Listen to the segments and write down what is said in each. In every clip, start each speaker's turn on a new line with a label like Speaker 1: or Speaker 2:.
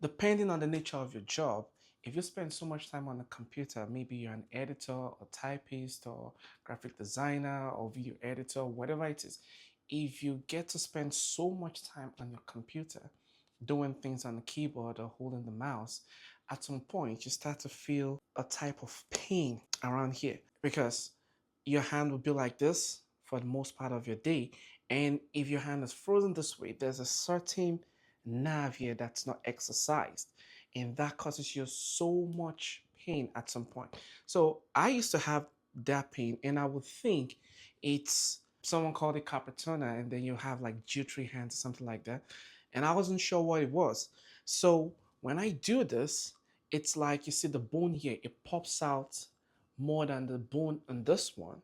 Speaker 1: Depending on the nature of your job, if you spend so much time on the computer, maybe you're an editor or typist or graphic designer or video editor, whatever it is, if you get to spend so much time on your computer doing things on the keyboard or holding the mouse, at some point you start to feel a type of pain around here because your hand will be like this for the most part of your day. And if your hand is frozen this way, there's a certain nerve here that's not exercised, and that causes you so much pain at some point. So I used to have that pain, and I would think it's someone called it carpal tunnel, and then you have like jittery hands or something like that. And I wasn't sure what it was. So when I do this, it's like you see the bone here, it pops out more than the bone on this one.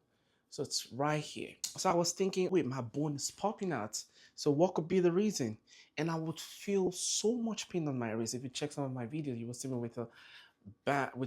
Speaker 1: So it's right here. So I was thinking, wait, my bone is popping out. So what could be the reason? And I would feel so much pain on my wrist. If you check some of my videos, you will see me with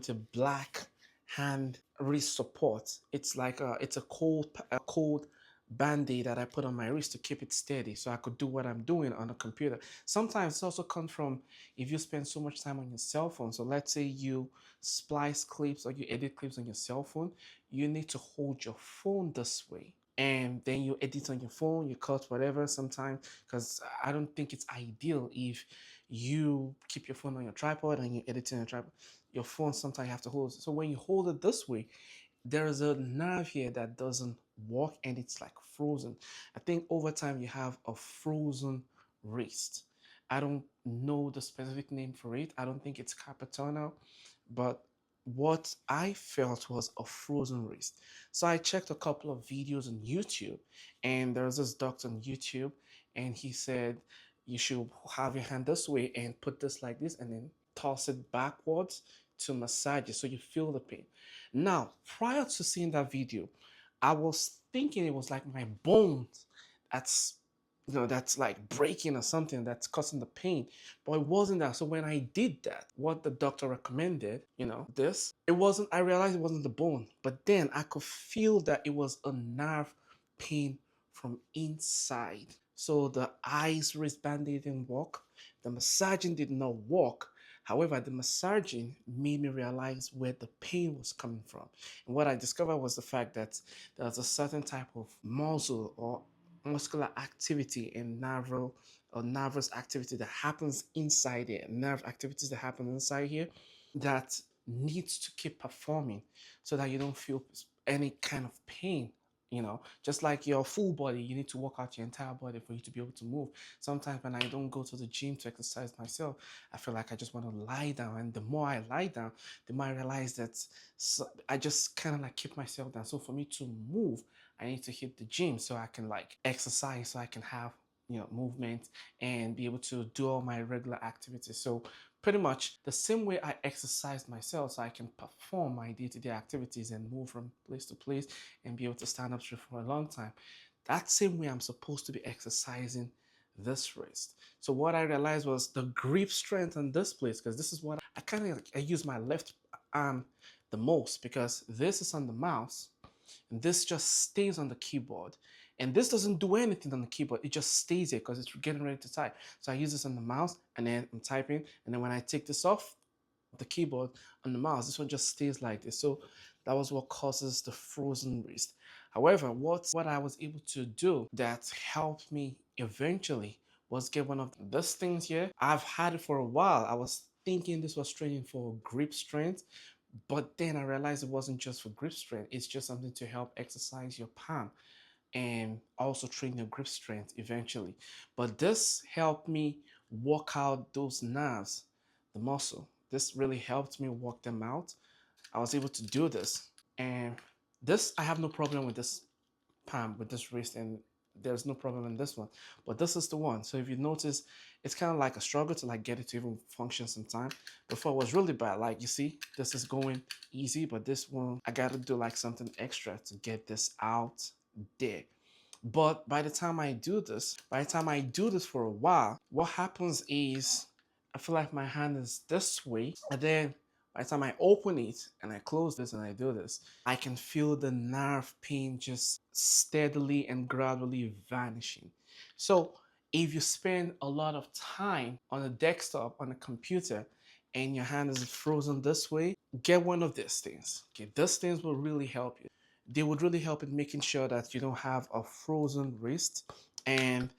Speaker 1: a black hand wrist support. It's like it's a cold band-aid that I put on my wrist to keep it steady so I could do what I'm doing on the computer. Sometimes it also comes from if you spend so much time on your cell phone. So let's say you splice clips or you edit clips on your cell phone, you need to hold your phone this way. And then you edit on your phone, you cut whatever sometimes, because I don't think it's ideal if you keep your phone on your tripod and you edit on your tripod. Your phone sometimes you have to hold it. So when you hold it this way, there is a nerve here that doesn't work and it's like frozen. I think over time you have a frozen wrist. I don't know the specific name for it. I don't think it's carpal tunnel, but what I felt was a frozen wrist. So I checked a couple of videos on YouTube, and there's this doctor on YouTube, and he said you should have your hand this way and put this like this and then toss it backwards to massage it so you feel the pain. Now, prior to seeing that video, I was thinking it was like my bones that's that's like breaking or something that's causing the pain, but it wasn't that. So when I did that, what the doctor recommended, this, it wasn't, I realized it wasn't the bone, but then I could feel that it was a nerve pain from inside. So the ice wristband didn't work, the massaging did not work. However, the massaging made me realize where the pain was coming from. And what I discovered was the fact that there's a certain type of muscle or muscular activity and nervous activity that happens inside here, nerve activities that happen inside here that needs to keep performing so that you don't feel any kind of pain. Just like your full body, you need to work out your entire body for you to be able to move. Sometimes when I don't go to the gym to exercise myself, I feel like I just want to lie down. And the more I lie down, the more I realize that I just kind of like keep myself down. So for me to move, I need to hit the gym so I can like exercise, so I can have movement and be able to do all my regular activities. So pretty much the same way I exercise myself so I can perform my day-to-day activities and move from place to place and be able to stand up straight for a long time. That same way I'm supposed to be exercising this wrist. So what I realized was the grip strength on this place, because this is what I kind of I use my left arm the most, because this is on the mouse and this just stays on the keyboard. And this doesn't do anything on the keyboard. It just stays here because it's getting ready to type. So I use this on the mouse and then I'm typing. And then when I take this off the keyboard on the mouse, this one just stays like this. So that was what causes the frozen wrist. However, what I was able to do that helped me eventually was get one of these things here. I've had it for a while. I was thinking this was training for grip strength, but then I realized it wasn't just for grip strength. It's just something to help exercise your palm and also train your grip strength eventually. But this helped me work out those nerves, the muscle. This really helped me work them out. I was able to do this. And this, I have no problem with this palm, with this wrist, and there's no problem in this one. But this is the one. So if you notice, it's kind of like a struggle to like get it to even function sometime. Before it was really bad. Like you see, this is going easy, but this one, I gotta do like something extra to get this out there. But by the time I do this, for a while, what happens is I feel like my hand is this way, and then by the time I open it and I close this and I do this, I can feel the nerve pain just steadily and gradually vanishing. So If you spend a lot of time on a desktop, on a computer, and your hand is frozen this way, get one of these things. Okay, these things will really help you. They would really help in making sure that you don't have a frozen wrist. And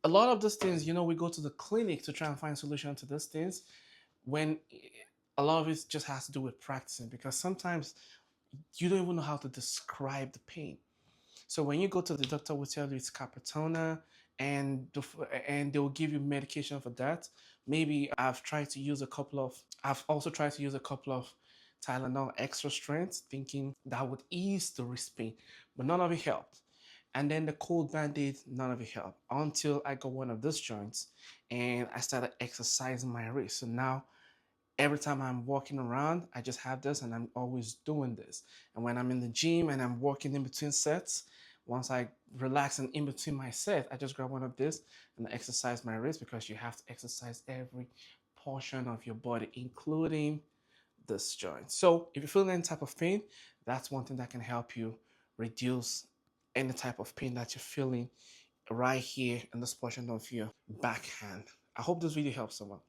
Speaker 1: a lot of these things, we go to the clinic to try and find solution to these things when a lot of it just has to do with practicing, because sometimes you don't even know how to describe the pain. So when you go to the doctor, will tell you it's carpetona, and and they will give you medication for that. Maybe I've also tried to use a couple of Tylenol extra strength, thinking that would ease the wrist pain, but none of it helped. And then the cold band-aid, none of it helped until I got one of those joints and I started exercising my wrist. So now every time I'm walking around, I just have this and I'm always doing this. And when I'm in the gym and I'm working in between sets, once I relax and in between my set, I just grab one of this and exercise my wrist, because you have to exercise every portion of your body, including this joint. So if you feel any type of pain, that's one thing that can help you reduce any type of pain that you're feeling right here in this portion of your backhand. I hope this video helps someone.